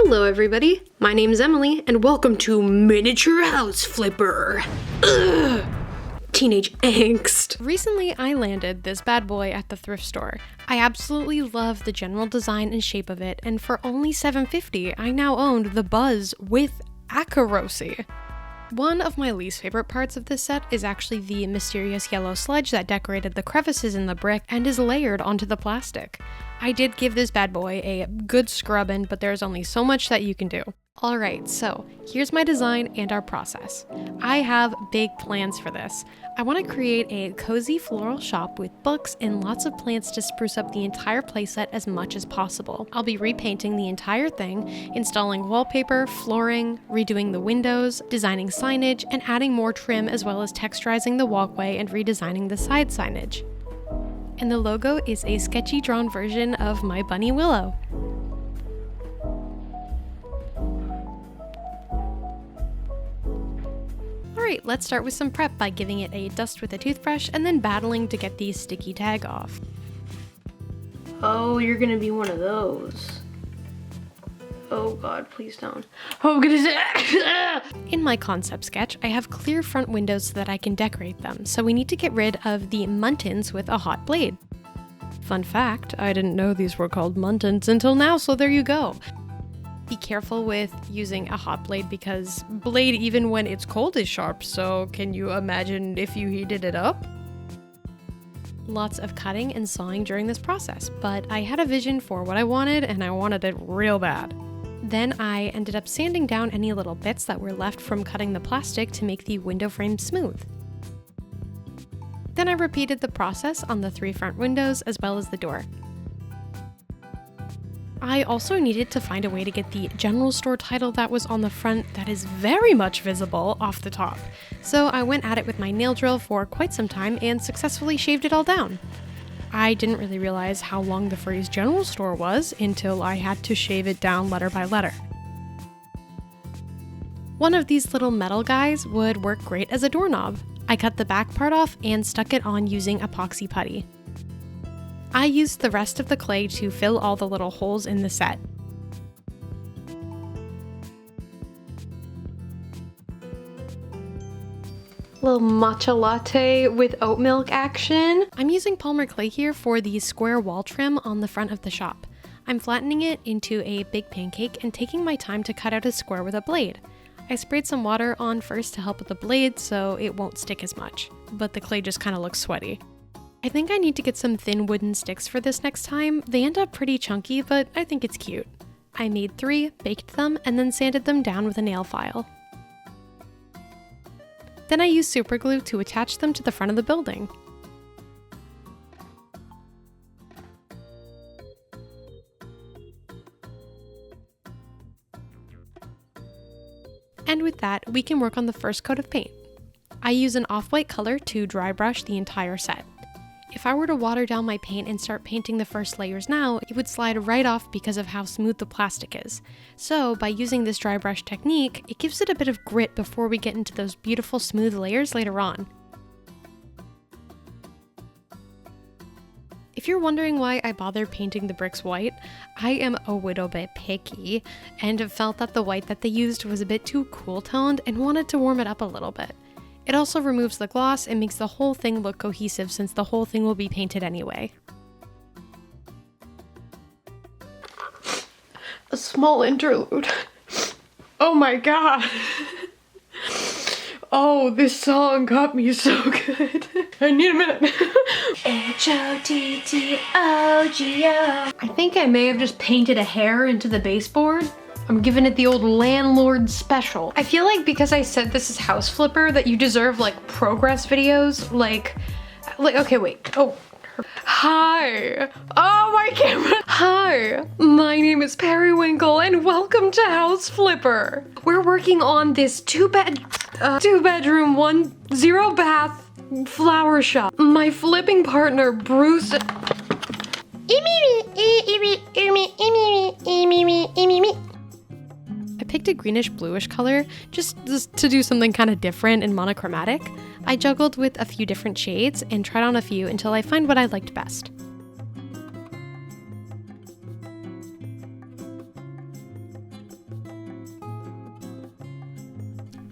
Hello everybody, my name's Emily and welcome to Miniature House Flipper. Ugh. Teenage angst. Recently I landed this bad boy at the thrift store. I absolutely love the general design and shape of it, and for only $7.50 I now owned the Buzz with accuracy. One of my least favorite parts of this set is actually the mysterious yellow sludge that decorated the crevices in the brick and is layered onto the plastic. I did give this bad boy a good scrubbing, but there's only so much that you can do. Alright, so here's my design and our process. I have big plans for this. I want to create a cozy floral shop with books and lots of plants to spruce up the entire playset as much as possible. I'll be repainting the entire thing, installing wallpaper, flooring, redoing the windows, designing signage, and adding more trim as well as texturizing the walkway and redesigning the side signage. And the logo is a sketchy drawn version of my bunny Willow. Alright, let's start with some prep by giving it a dust with a toothbrush and then battling to get the sticky tag off. Oh, you're gonna be one of those. Oh god, please don't. Oh, I'm gonna say. In my concept sketch, I have clear front windows so that I can decorate them, so we need to get rid of the muntins with a hot blade. Fun fact, I didn't know these were called muntins until now, so there you go. Be careful with using a hot blade because blade even when it's cold is sharp, so can you imagine if you heated it up? Lots of cutting and sawing during this process, but I had a vision for what I wanted and I wanted it real bad. Then I ended up sanding down any little bits that were left from cutting the plastic to make the window frame smooth. Then I repeated the process on the 3 front windows as well as the door. I also needed to find a way to get the general store title that was on the front that is very much visible off the top. So I went at it with my nail drill for quite some time and successfully shaved it all down. I didn't really realize how long the phrase general store was until I had to shave it down letter by letter. One of these little metal guys would work great as a doorknob. I cut the back part off and stuck it on using epoxy putty. I used the rest of the clay to fill all the little holes in the set. Little matcha latte with oat milk action. I'm using polymer clay here for the square wall trim on the front of the shop. I'm flattening it into a big pancake and taking my time to cut out a square with a blade. I sprayed some water on first to help with the blade so it won't stick as much, but the clay just kind of looks sweaty. I think I need to get some thin wooden sticks for this next time. They end up pretty chunky, but I think it's cute. I made 3, baked them, and then sanded them down with a nail file. Then I used super glue to attach them to the front of the building. And with that, we can work on the first coat of paint. I use an off-white color to dry brush the entire set. If I were to water down my paint and start painting the first layers now, it would slide right off because of how smooth the plastic is. So by using this dry brush technique, it gives it a bit of grit before we get into those beautiful smooth layers later on. If you're wondering why I bothered painting the bricks white, I am a little bit picky and felt that the white that they used was a bit too cool toned and wanted to warm it up a little bit. It also removes the gloss and makes the whole thing look cohesive since the whole thing will be painted anyway. A small interlude. Oh my god. Oh, this song got me so good. I need a minute. H-O-T-T-O-G-O. I think I may have just painted a hair into the baseboard. I'm giving it the old landlord special. I feel like because I said this is House Flipper that you deserve like progress videos. Like okay, wait. Oh. Hi. Oh, my camera. Hi, my name is Periwinkle and welcome to House Flipper. We're working on this 2-bedroom, 0 bath flower shop. My flipping partner, Bruce. I picked a greenish bluish color just to do something kind of different and monochromatic. I juggled with a few different shades and tried on a few until I find what I liked best.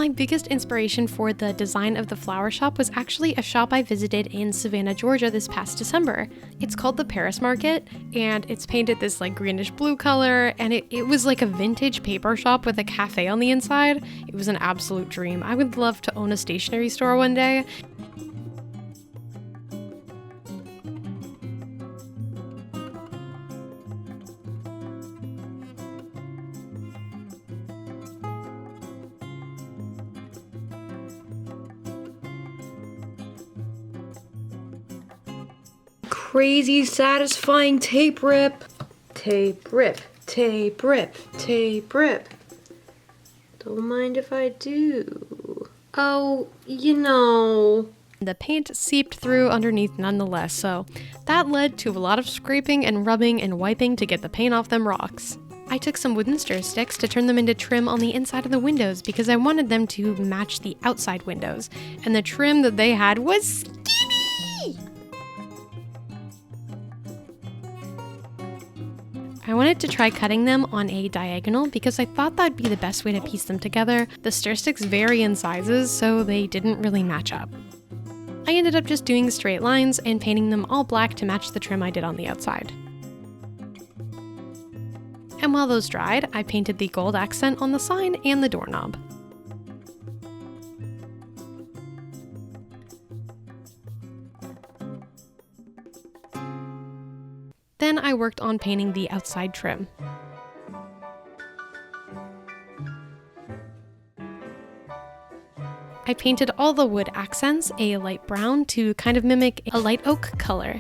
My biggest inspiration for the design of the flower shop was actually a shop I visited in Savannah, Georgia this past December. It's called the Paris Market, and it's painted this like greenish blue color, and it was like a vintage paper shop with a cafe on the inside. It was an absolute dream. I would love to own a stationery store one day. Crazy satisfying tape rip. Tape rip, tape rip, tape rip. Don't mind if I do. Oh, you know. The paint seeped through underneath nonetheless, so that led to a lot of scraping and rubbing and wiping to get the paint off them rocks. I took some wooden stir sticks to turn them into trim on the inside of the windows because I wanted them to match the outside windows, and the trim that they had was skinny! I wanted to try cutting them on a diagonal because I thought that'd be the best way to piece them together. The stir sticks vary in sizes, so they didn't really match up. I ended up just doing straight lines and painting them all black to match the trim I did on the outside. And while those dried, I painted the gold accent on the sign and the doorknob. Then I worked on painting the outside trim. I painted all the wood accents a light brown to kind of mimic a light oak color.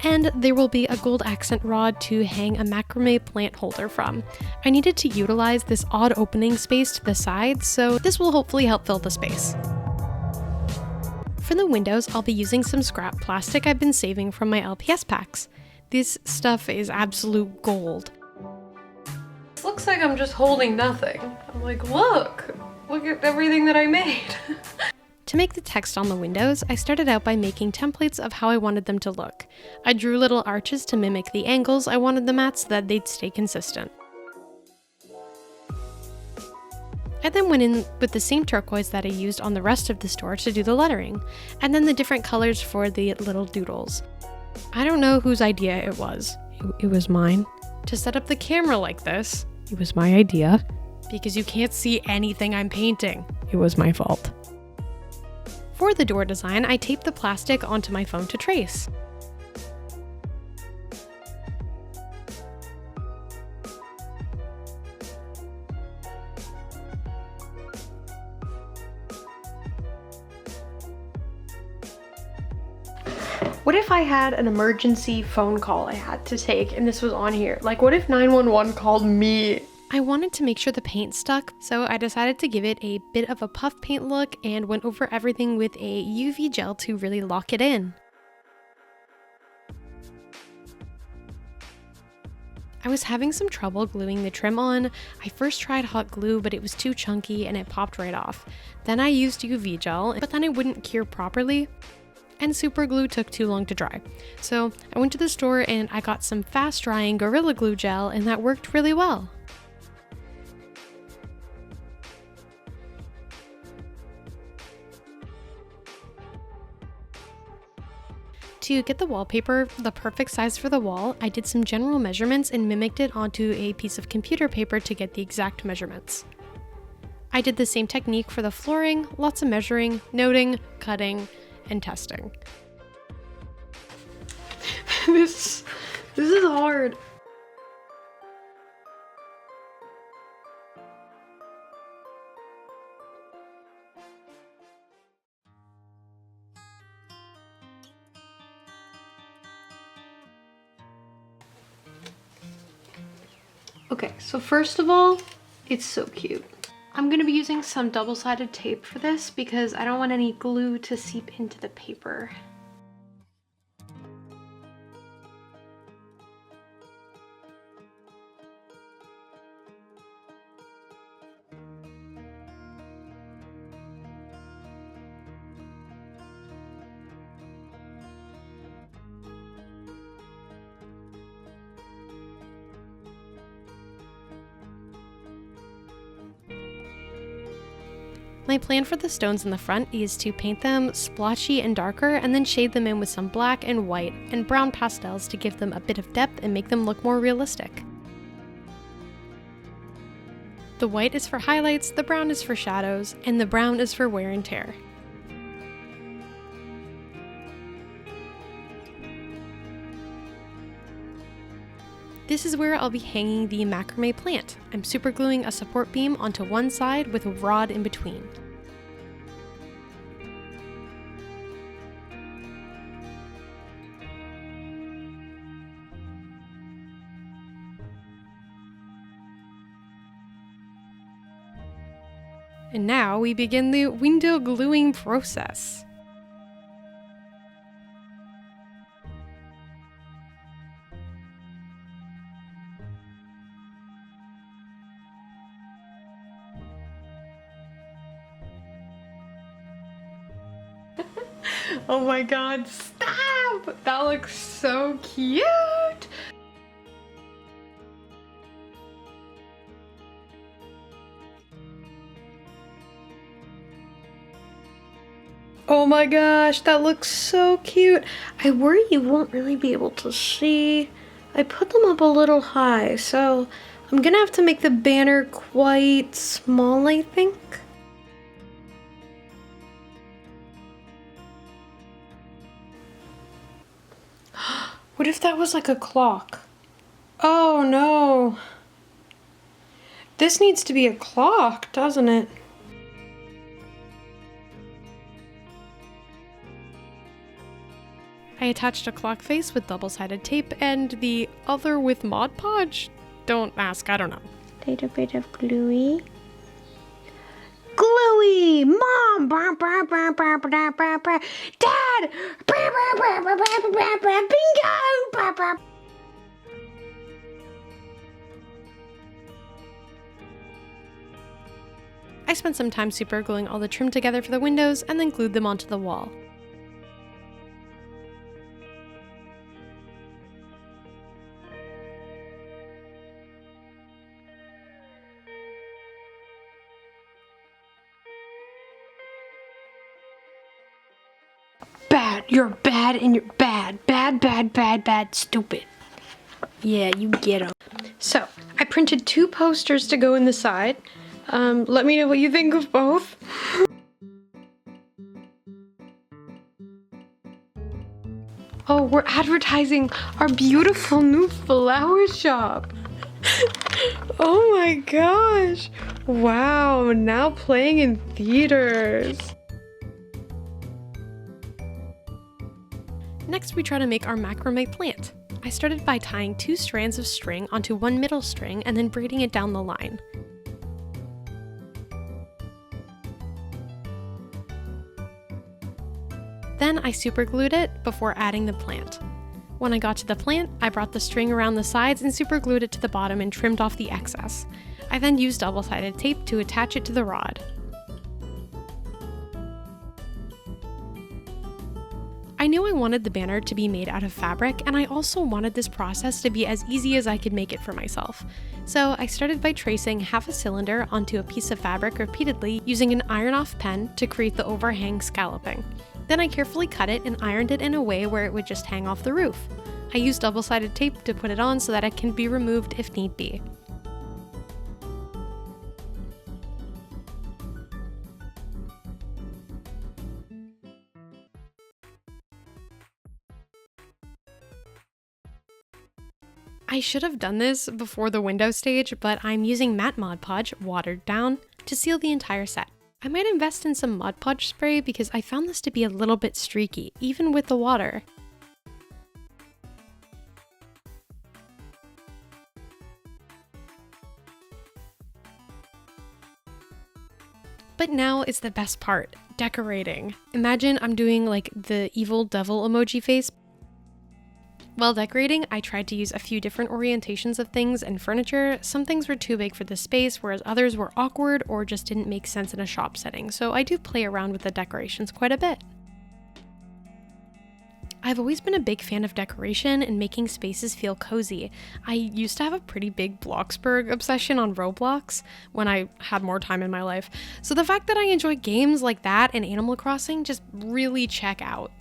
And there will be a gold accent rod to hang a macrame plant holder from. I needed to utilize this odd opening space to the side, so this will hopefully help fill the space. For the windows, I'll be using some scrap plastic I've been saving from my LPS packs. This stuff is absolute gold. It looks like I'm just holding nothing. I'm like, look at everything that I made. To make the text on the windows, I started out by making templates of how I wanted them to look. I drew little arches to mimic the angles I wanted them at so that they'd stay consistent. I then went in with the same turquoise that I used on the rest of the store to do the lettering, and then the different colors for the little doodles. I don't know whose idea it was. It was mine. To set up the camera like this, it was my idea. Because you can't see anything I'm painting. It was my fault. For the door design, I taped the plastic onto my phone to trace. What if I had an emergency phone call I had to take and this was on here? Like, what if 911 called me? I wanted to make sure the paint stuck, so I decided to give it a bit of a puff paint look and went over everything with a UV gel to really lock it in. I was having some trouble gluing the trim on. I first tried hot glue, but it was too chunky and it popped right off. Then I used UV gel, but then it wouldn't cure properly. And super glue took too long to dry. So I went to the store and I got some fast drying Gorilla Glue gel, and that worked really well. To get the wallpaper the perfect size for the wall, I did some general measurements and mimicked it onto a piece of computer paper to get the exact measurements. I did the same technique for the flooring, lots of measuring, noting, cutting, and testing. This is hard. Okay, so first of all, it's so cute. I'm gonna be using some double-sided tape for this because I don't want any glue to seep into the paper. My plan for the stones in the front is to paint them splotchy and darker and then shade them in with some black and white and brown pastels to give them a bit of depth and make them look more realistic. The white is for highlights, the brown is for shadows, and the brown is for wear and tear. This is where I'll be hanging the macrame plant. I'm super gluing a support beam onto one side with a rod in between. And now we begin the window gluing process. Oh my god, stop! That looks so cute! Oh my gosh, that looks so cute. I worry you won't really be able to see. I put them up a little high, so I'm gonna have to make the banner quite small, I think. What if that was like a clock? Oh no. This needs to be a clock, doesn't it? I attached a clock face with double-sided tape and the other with Mod Podge. Don't ask, I don't know. Little bit of gluey. Gluey! Mom! Dad! Bingo! I spent some time super gluing all the trim together for the windows and then glued them onto the wall. Bad. You're bad and you're bad. Bad, stupid. Yeah, you get them. So, I printed 2 posters to go in the side. Let me know what you think of both. Oh, we're advertising our beautiful new flower shop. Oh my gosh. Wow, now playing in theaters. Next, we try to make our macrame plant. I started by tying 2 strands of string onto one middle string and then braiding it down the line. Then I super glued it before adding the plant. When I got to the plant, I brought the string around the sides and super glued it to the bottom and trimmed off the excess. I then used double-sided tape to attach it to the rod. I knew I wanted the banner to be made out of fabric, and I also wanted this process to be as easy as I could make it for myself. So I started by tracing half a cylinder onto a piece of fabric repeatedly using an iron-off pen to create the overhang scalloping. Then I carefully cut it and ironed it in a way where it would just hang off the roof. I used double-sided tape to put it on so that it can be removed if need be. I should have done this before the window stage, but I'm using matte Mod Podge, watered down, to seal the entire set. I might invest in some Mod Podge spray because I found this to be a little bit streaky, even with the water. But now is the best part, decorating. Imagine I'm doing like the evil devil emoji face. While decorating, I tried to use a few different orientations of things and furniture. Some things were too big for the space, whereas others were awkward or just didn't make sense in a shop setting, so I do play around with the decorations quite a bit. I've always been a big fan of decoration and making spaces feel cozy. I used to have a pretty big Bloxburg obsession on Roblox when I had more time in my life, so the fact that I enjoy games like that and Animal Crossing just really check out.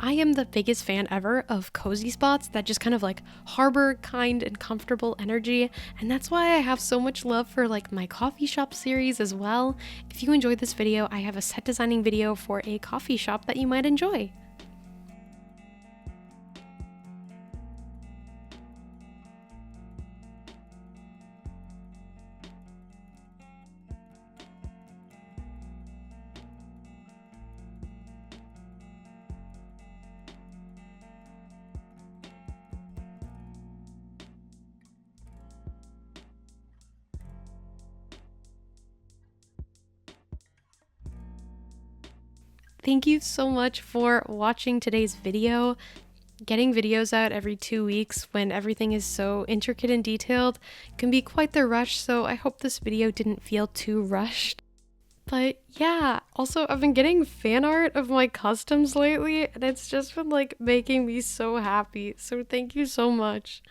I am the biggest fan ever of cozy spots that just kind of like harbor kind and comfortable energy, and that's why I have so much love for like my coffee shop series as well. If you enjoyed this video, I have a set designing video for a coffee shop that you might enjoy. Thank you so much for watching today's video. Getting videos out every 2 weeks when everything is so intricate and detailed can be quite the rush, so I hope this video didn't feel too rushed. But yeah, also I've been getting fan art of my customs lately, and it's just been like making me so happy, so thank you so much.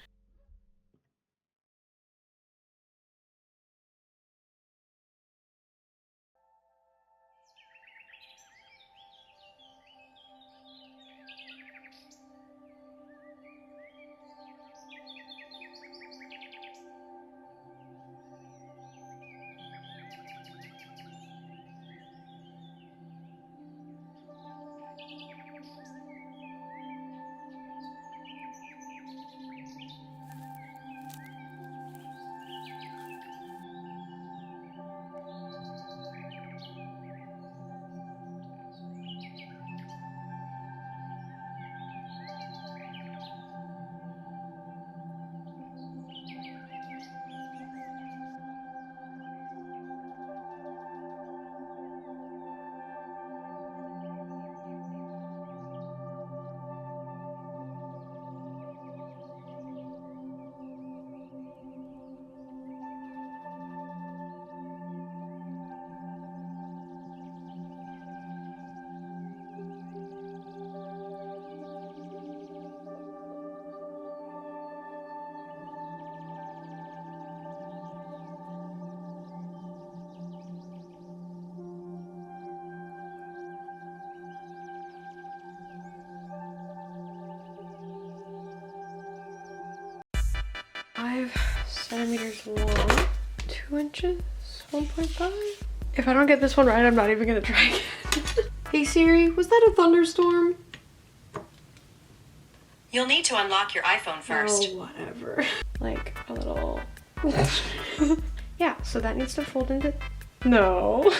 Centimeters long, 2 inches, 1.5. If I don't get this one right, I'm not even gonna try again. Hey Siri, was that a thunderstorm? You'll need to unlock your iPhone first. Oh, whatever. Like a little. Yeah, so that needs to fold into. No.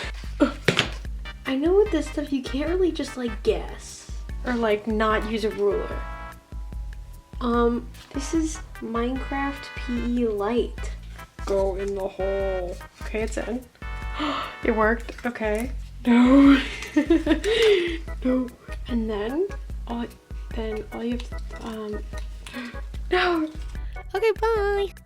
I know with this stuff you can't really just like guess or like not use a ruler. This is Minecraft PE Light. Go in the hole. Okay, it's in. It worked. Okay. No. No. And then all you have to, no. Okay, bye.